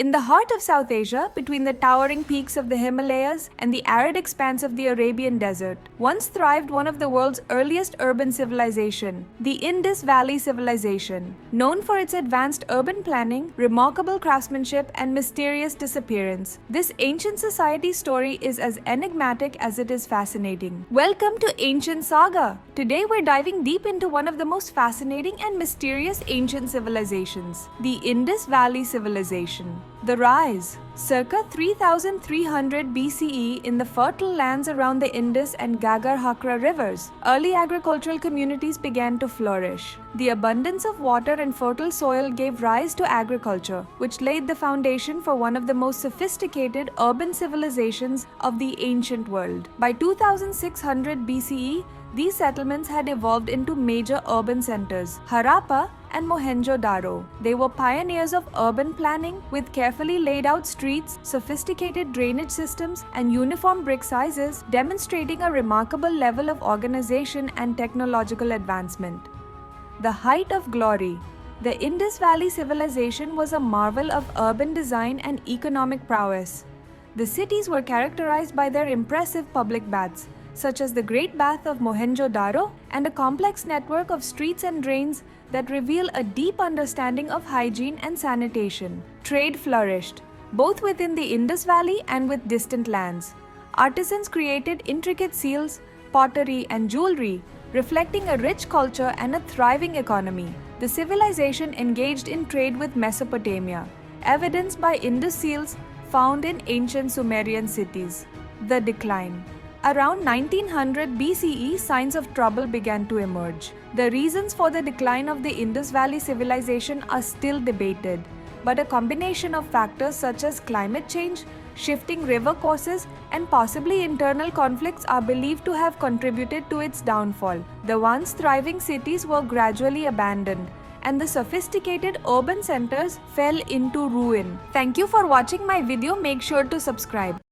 In the heart of South Asia, between the towering peaks of the Himalayas and the arid expanse of the Arabian Desert, once thrived one of the world's earliest urban civilization, the Indus Valley Civilization. Known for its advanced urban planning, remarkable craftsmanship, and mysterious disappearance, this ancient society's story is as enigmatic as it is fascinating. Welcome to Ancient Saga! Today we're diving deep into one of the most fascinating and mysterious ancient civilizations, the Indus Valley Civilization. The rise. Circa 3300 BCE, in the fertile lands around the Indus and Ghaggar-Hakra rivers, early agricultural communities began to flourish. The abundance of water and fertile soil gave rise to agriculture, which laid the foundation for one of the most sophisticated urban civilizations of the ancient world. By 2600 BCE, these settlements had evolved into major urban centers, Harappa and Mohenjo-Daro. They were pioneers of urban planning with carefully laid out streets, sophisticated drainage systems, and uniform brick sizes, demonstrating a remarkable level of organization and technological advancement. The height of glory. The Indus Valley Civilization was a marvel of urban design and economic prowess. The cities were characterized by their impressive public baths, such as the Great Bath of Mohenjo-Daro, and a complex network of streets and drains that reveal a deep understanding of hygiene and sanitation. Trade flourished, both within the Indus Valley and with distant lands. Artisans created intricate seals, pottery, and jewelry, reflecting a rich culture and a thriving economy. The civilization engaged in trade with Mesopotamia, evidenced by Indus seals found in ancient Sumerian cities. The decline. Around 1900 BCE, signs of trouble began to emerge. The reasons for the decline of the Indus Valley Civilization are still debated, but a combination of factors such as climate change, shifting river courses, and possibly internal conflicts are believed to have contributed to its downfall. The once thriving cities were gradually abandoned, and the sophisticated urban centers fell into ruin. Thank you for watching my video. Make sure to subscribe.